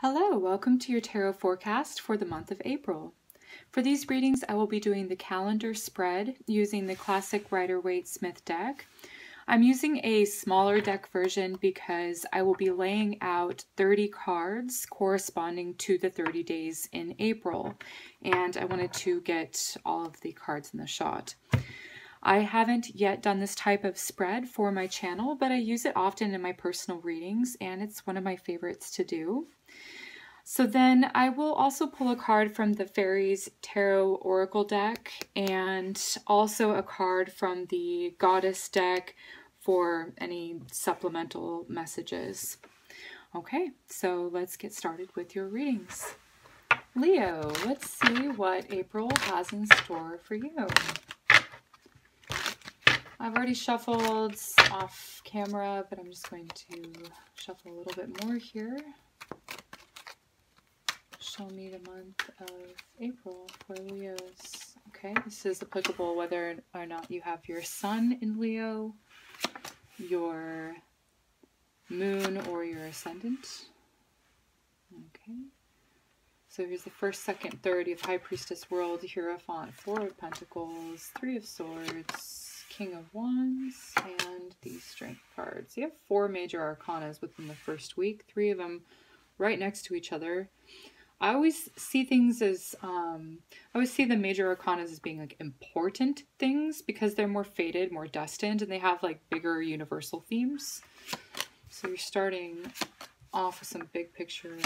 Hello, welcome to your tarot forecast for the month of April. For these readings, I will be doing the calendar spread using the classic Rider-Waite-Smith deck. I'm using a smaller deck version because I will be laying out 30 cards corresponding to the 30 days in April, and I wanted to get all of the cards in the shot. I haven't yet done this type of spread for my channel, but I use it often in my personal readings, and it's one of my favorites to do. So then I will also pull a card from the Fairies Tarot Oracle deck and also a card from the Goddess deck for any supplemental messages. Okay, so let's get started with your readings. Leo, let's see what April has in store for you. I've already shuffled off camera, but I'm just going to shuffle a little bit more here. Show me the month of April for Leos. Okay, this is applicable whether or not you have your sun in Leo, your moon, or your ascendant. Okay, so here's the first, second, third. You have High Priestess, World, Hierophant, Four of Pentacles, Three of Swords, King of Wands, and these Strength cards. You have 4 major arcanas within the first week, 3 of them right next to each other. I always see things as, I always see the major arcanas as being like important things because they're more faded, more destined, and they have like bigger universal themes. So you're starting off with some big picture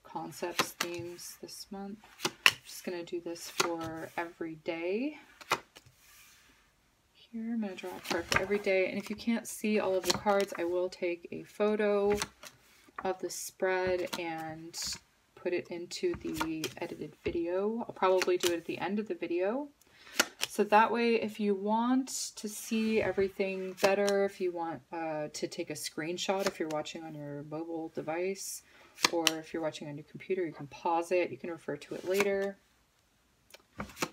concepts, themes this month. I'm just going to do this for every day. Here, I'm going to draw a card for every day. And if you can't see all of the cards, I will take a photo of the spread and put it into the edited video. I'll probably do it at the end of the video. So that way, if you want to see everything better, if you want to take a screenshot, if you're watching on your mobile device, or if you're watching on your computer, you can pause it. You can refer to it later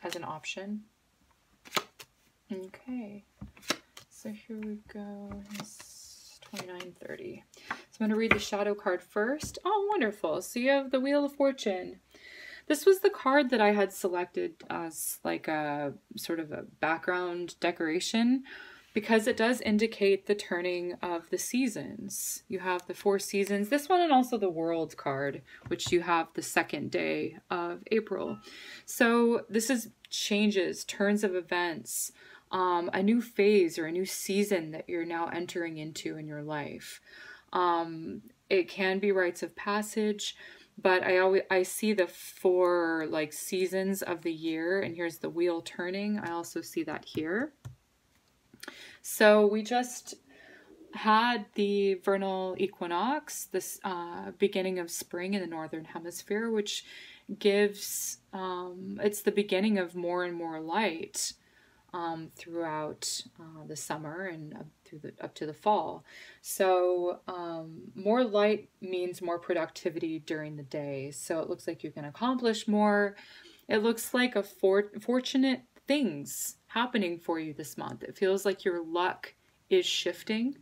as an option. Okay, so here we go. It's 29:30. I'm going to read the shadow card first. Oh, wonderful. So you have the Wheel of Fortune. This was the card that I had selected as like a sort of a background decoration because it does indicate the turning of the seasons. You have the 4 seasons, this one, and also the World card, which you have the 2nd day of April. So this is changes, turns of events, a new phase or a new season that you're now entering into in your life. It can be rites of passage, but I see the 4 like seasons of the year, and here's the wheel turning. I also see that here. So we just had the vernal equinox, this beginning of spring in the northern hemisphere, which gives it's the beginning of more and more light throughout the summer and up to the fall. So more light means more productivity during the day. So it looks like you can accomplish more. It looks like a fortunate things happening for you this month. It feels like your luck is shifting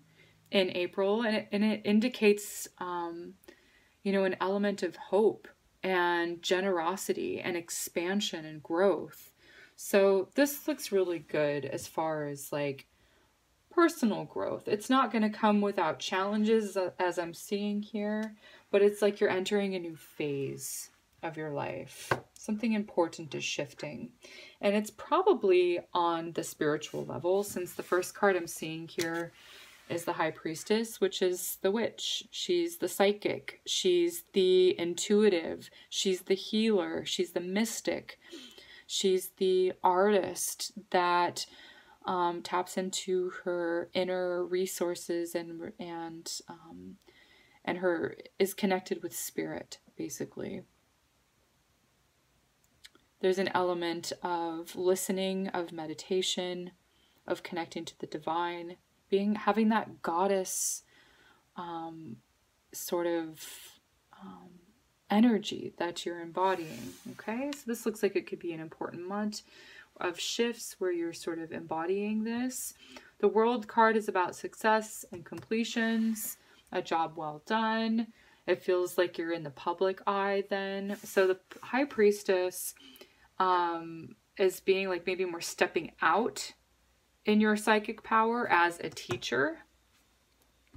in April, and it indicates you know, an element of hope and generosity and expansion and growth. So this looks really good as far as like personal growth. It's not going to come without challenges as I'm seeing here, but it's like you're entering a new phase of your life. Something important is shifting, and it's probably on the spiritual level, since the first card I'm seeing here is the High Priestess, which is the witch. She's the psychic. She's the intuitive. She's the healer. She's the mystic. She's the artist that taps into her inner resources and her is connected with spirit, basically. There's an element of listening, of meditation, of connecting to the divine, having that goddess sort of energy that you're embodying. Okay, so this looks like it could be an important month of shifts where you're sort of embodying this. The World card is about success and completions, a job well done, It feels like you're in the public eye then. So the High Priestess is being like maybe more stepping out in your psychic power as a teacher.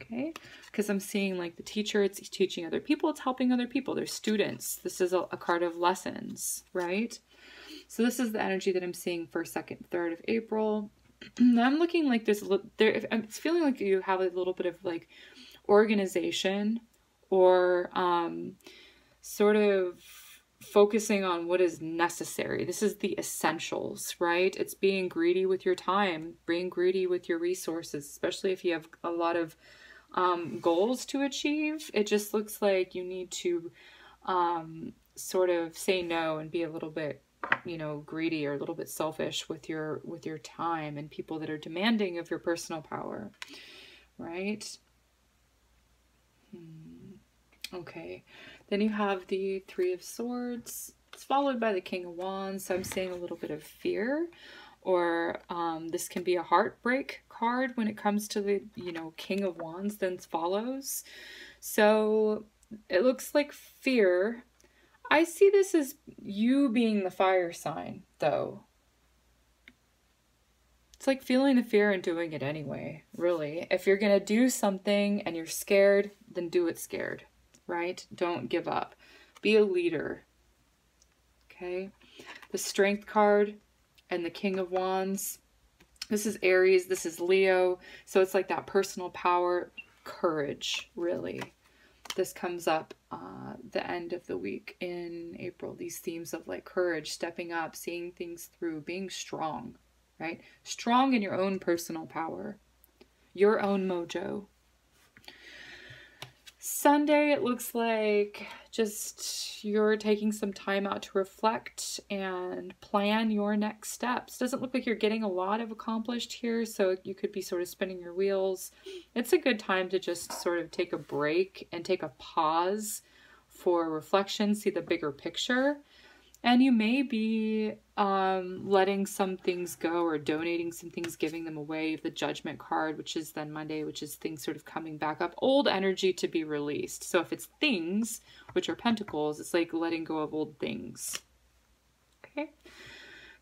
Okay, because I'm seeing like the teacher, it's teaching other people, it's helping other people. There's students. This is a card of lessons, right? So this is the energy that I'm seeing for 2nd, 3rd of April. I'm looking like there's it's feeling like you have a little bit of like organization or sort of focusing on what is necessary. This is the essentials, right? It's being greedy with your time, being greedy with your resources, especially if you have a lot of goals to achieve. It just looks like you need to sort of say no and be a little bit, you know, greedy or a little bit selfish with your time and people that are demanding of your personal power, right? Okay, then you have the 3 of Swords. It's followed by the King of Wands. So I'm seeing a little bit of fear, or this can be a heartbreak card when it comes to the, you know, King of Wands then follows. So it looks like fear. I see this as you being the fire sign, though. It's like feeling the fear and doing it anyway, really. If you're going to do something and you're scared, then do it scared, right? Don't give up. Be a leader, okay? The Strength card and the King of Wands. This is Aries, this is Leo. So it's like that personal power, courage, really. This comes up the end of the week in April. These themes of like courage, stepping up, seeing things through, being strong, right? Strong in your own personal power, your own mojo. Sunday, it looks like just you're taking some time out to reflect and plan your next steps. Doesn't look like you're getting a lot of accomplished here, so you could be sort of spinning your wheels. It's a good time to just sort of take a break and take a pause for reflection, see the bigger picture. And you may be letting some things go or donating some things, giving them away. The Judgment card, which is then Monday, which is things sort of coming back up. Old energy to be released. So if it's things, which are pentacles, it's like letting go of old things. Okay.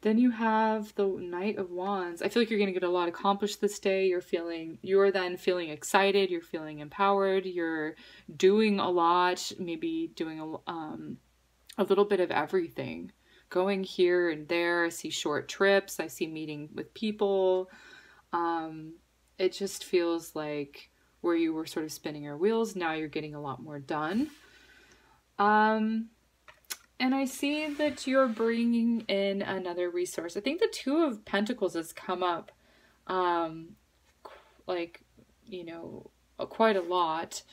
Then you have the Knight of Wands. I feel like you're going to get a lot accomplished this day. You're then feeling excited. You're feeling empowered. You're doing a lot, maybe doing a little bit of everything, going here and there. I see short trips. I see meeting with people. It just feels like where you were sort of spinning your wheels, now you're getting a lot more done. And I see that you're bringing in another resource. I think the Two of Pentacles has come up, like, you know, quite a lot.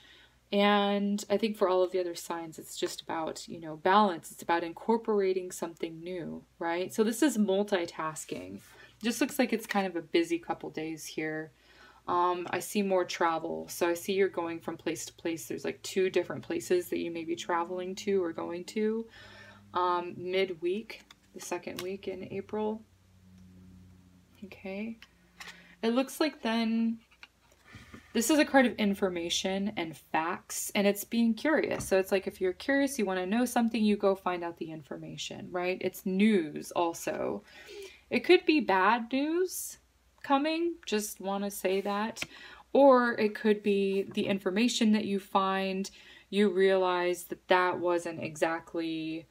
And I think for all of the other signs, it's just about, you know, balance. It's about incorporating something new, right? So this is multitasking. It just looks like it's kind of a busy couple days here. I see more travel. So I see you're going from place to place. There's like 2 different places that you may be traveling to or going to midweek, the 2nd week in April. Okay. It looks like then this is a card of information and facts, and it's being curious. So it's like if you're curious, you want to know something, you go find out the information, right? It's news also. It could be bad news coming, just want to say that. Or it could be the information that you find, you realize that that wasn't exactly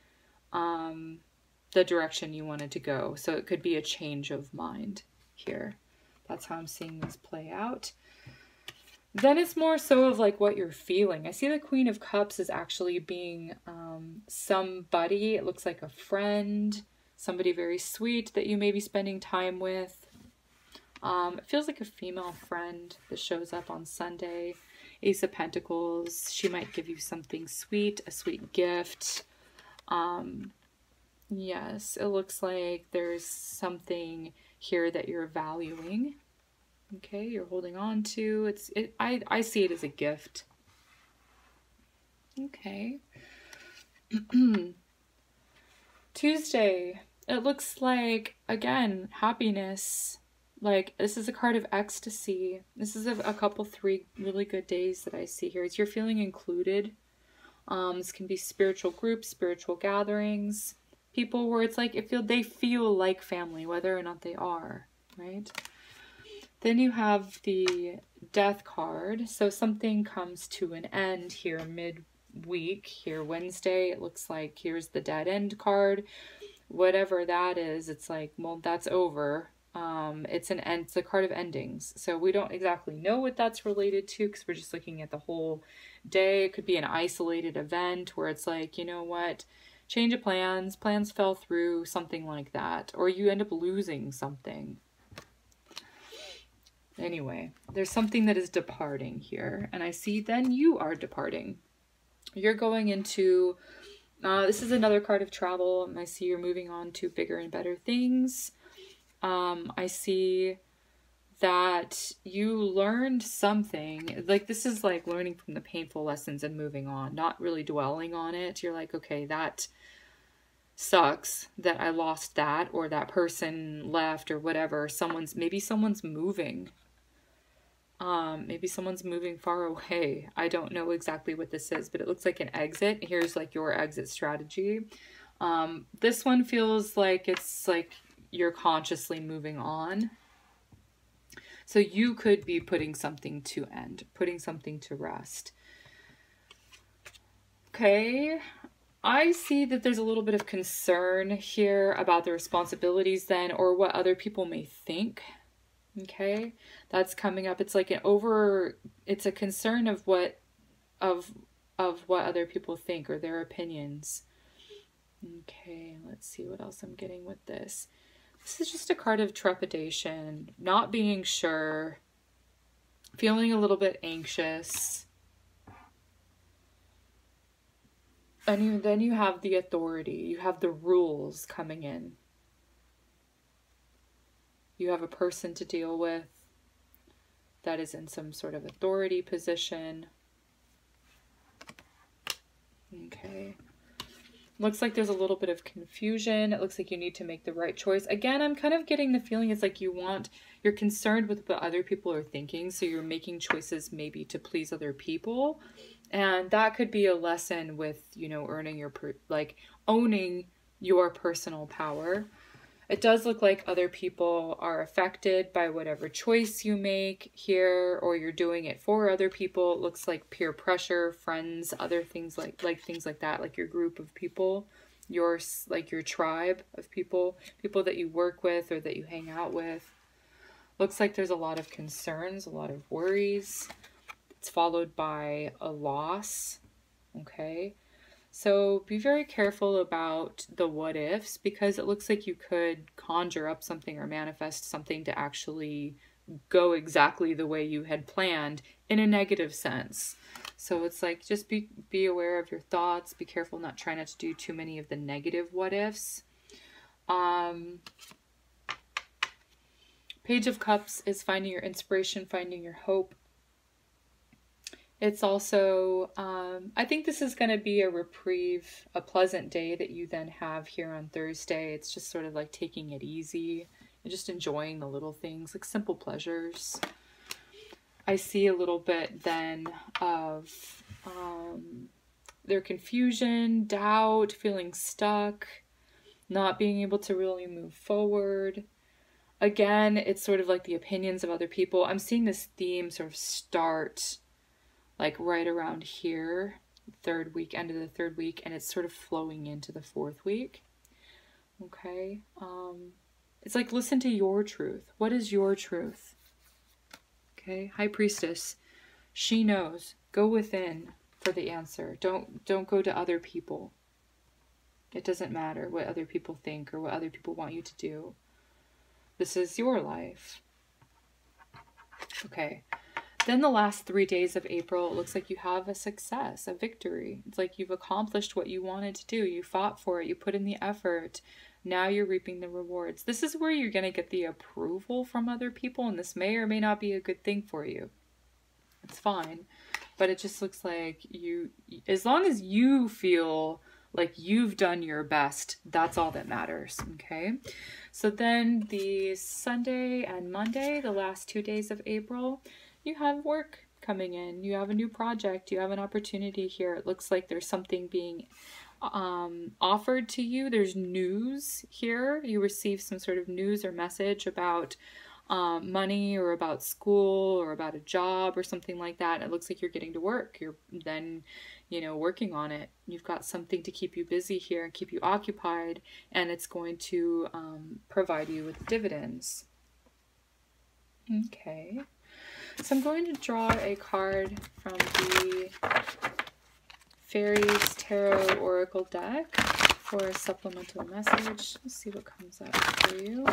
the direction you wanted to go. So it could be a change of mind here. That's how I'm seeing this play out. Then it's more so of like what you're feeling. I see the Queen of Cups as actually being somebody. It looks like a friend, somebody very sweet that you may be spending time with. It feels like a female friend that shows up on Sunday. Ace of Pentacles. She might give you something sweet, a sweet gift. Yes, it looks like there's something here that you're valuing. Okay, you're holding on to. I see it as a gift. Okay. Tuesday, it looks like, again, happiness. Like, this is a card of ecstasy. This is a couple 3 really good days that I see here. It's you're feeling included This can be spiritual groups, spiritual gatherings, people where it's like they feel like family, whether or not they are, right? Then you have the Death card. So something comes to an end here midweek, here Wednesday. It looks like here's the Dead End card. Whatever that is, it's like, well, that's over. It's an end. It's a card of endings. So we don't exactly know what that's related to because we're just looking at the whole day. It could be an isolated event where it's like, you know what, change of plans fell through, something like that. Or you end up losing something. Anyway, there's something that is departing here. And I see then you are departing. You're going into, this is another card of travel. And I see you're moving on to bigger and better things. I see that you learned something. Like, this is like learning from the painful lessons and moving on, not really dwelling on it. You're like, okay, that sucks that I lost that, or that person left, or whatever. Maybe someone's moving. Maybe someone's moving far away. I don't know exactly what this is, but it looks like an exit. Here's like your exit strategy. This one feels like it's like you're consciously moving on. So you could be putting something to end, putting something to rest. Okay. I see that there's a little bit of concern here about the responsibilities then, or what other people may think. Okay, that's coming up. It's like it's a concern of what other people think, or their opinions. Okay, let's see what else I'm getting with this. This is just a card of trepidation, not being sure, feeling a little bit anxious. And then you have the authority, you have the rules coming in. You have a person to deal with that is in some sort of authority position. Okay. Looks like there's a little bit of confusion. It looks like you need to make the right choice. Again, I'm kind of getting the feeling it's like you're concerned with what other people are thinking. So you're making choices maybe to please other people. And that could be a lesson with, you know, owning your personal power. It does look like other people are affected by whatever choice you make here, or you're doing it for other people. It looks like peer pressure, friends, other things like things like that, like your group of people, your tribe of people that you work with or that you hang out with. Looks like there's a lot of concerns, a lot of worries. It's followed by a loss. Okay. So be very careful about the what ifs, because it looks like you could conjure up something or manifest something to actually go exactly the way you had planned in a negative sense. So it's like, just be aware of your thoughts. Be careful try not to do too many of the negative what ifs. Page of Cups is finding your inspiration, finding your hope. It's also, I think this is going to be a reprieve, a pleasant day that you then have here on Thursday. It's just sort of like taking it easy and just enjoying the little things, like simple pleasures. I see a little bit then of their confusion, doubt, feeling stuck, not being able to really move forward. Again, it's sort of like the opinions of other people. I'm seeing this theme sort of start like right around here, end of the third week, and it's sort of flowing into the fourth week. Okay. It's like, listen to your truth. What is your truth? Okay. High Priestess. She knows. Go within for the answer. Don't go to other people. It doesn't matter what other people think or what other people want you to do. This is your life. Okay. Then the last 3 days of April, it looks like you have a success, a victory. It's like you've accomplished what you wanted to do. You fought for it. You put in the effort. Now you're reaping the rewards. This is where you're going to get the approval from other people, and this may or may not be a good thing for you. It's fine. But it just looks like as long as you feel like you've done your best, that's all that matters. Okay. So then the Sunday and Monday, the last 2 days of April, you have work coming in. You have a new project. You have an opportunity here. It looks like there's something being offered to you. There's news here. You receive some sort of news or message about money or about school or about a job or something like that. It looks like you're getting to work. You're then, you know, working on it. You've got something to keep you busy here and keep you occupied, and it's going to provide you with dividends. Okay, so I'm going to draw a card from the Fairies Tarot Oracle deck for a supplemental message. Let's see what comes up for you.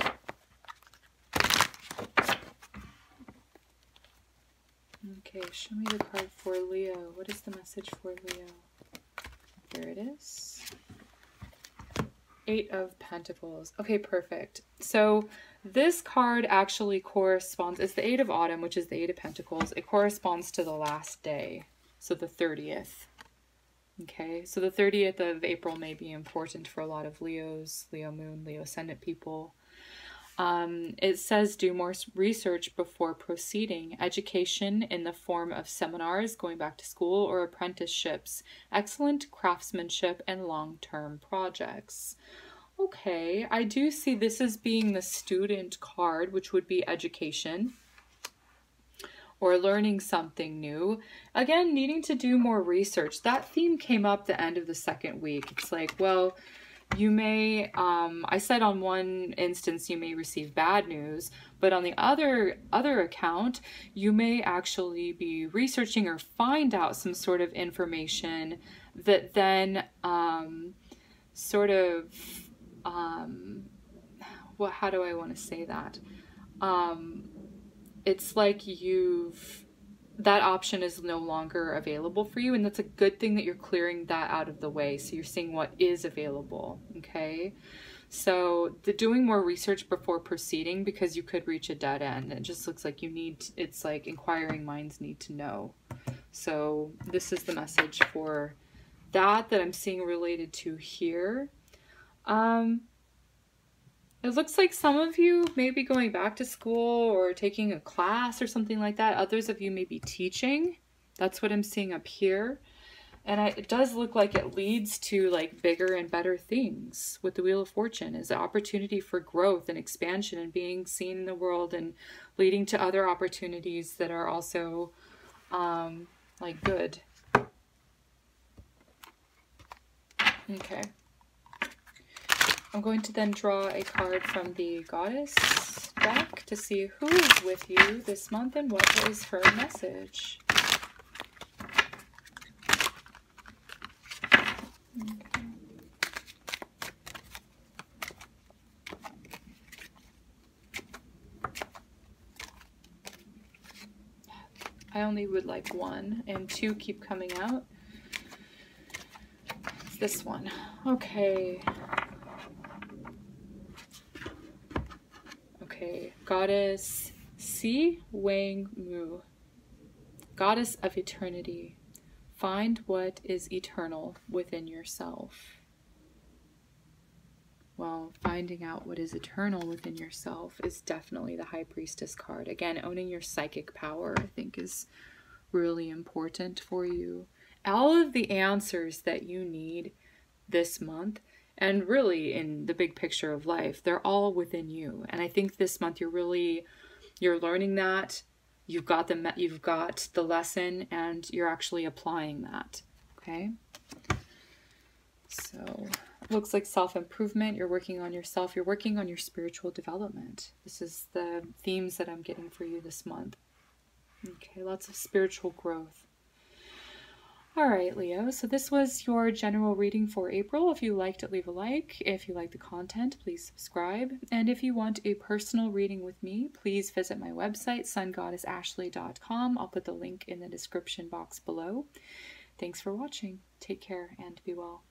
Okay, show me the card for Leo. What is the message for Leo? There it is. 8 of Pentacles. Okay, perfect. So this card actually corresponds, it's the 8 of Autumn, which is the 8 of Pentacles. It corresponds to the last day, so the 30th. Okay, so the 30th of April may be important for a lot of Leos, Leo Moon, Leo Ascendant people. It says do more research before proceeding. Education in the form of seminars, going back to school, or apprenticeships. Excellent craftsmanship and long-term projects. Okay, I do see this as being the student card, which would be education or learning something new. Again, needing to do more research. That theme came up the end of the second week. It's like, well, you may, I said on one instance you may receive bad news, but on the other account, you may actually be researching or find out some sort of information that then sort of, well, how do I want to say that? It's like that option is no longer available for you, and that's a good thing that you're clearing that out of the way, so you're seeing what is available. Okay, so doing more research before proceeding, because you could reach a dead end. It just looks like you need, it's like inquiring minds need to know. So this is the message for that I'm seeing related to here. It looks like some of you may be going back to school or taking a class or something like that. Others of you may be teaching. That's what I'm seeing up here. And it does look like it leads to like bigger and better things with the Wheel of Fortune, is an opportunity for growth and expansion and being seen in the world and leading to other opportunities that are also like good. Okay. I'm going to then draw a card from the Goddess deck to see who is with you this month and what is her message. Okay. I only would like one, and 2 keep coming out. It's this one. Okay. Okay, Goddess Si Wang Mu, Goddess of Eternity. Find what is eternal within yourself. Well, finding out what is eternal within yourself is definitely the High Priestess card. Again, owning your psychic power, I think, is really important for you. All of the answers that you need this month, and really in the big picture of life, they're all within you. And I think this month you're learning that. You've got the lesson, and you're actually applying that. Okay. So it looks like self-improvement. You're working on yourself. You're working on your spiritual development. This is the themes that I'm getting for you this month. Okay. Lots of spiritual growth. All right, Leo, so this was your general reading for April. If you liked it, leave a like. If you like the content, please subscribe. And if you want a personal reading with me, please visit my website, SunGoddessAshley.com. I'll put the link in the description box below. Thanks for watching. Take care and be well.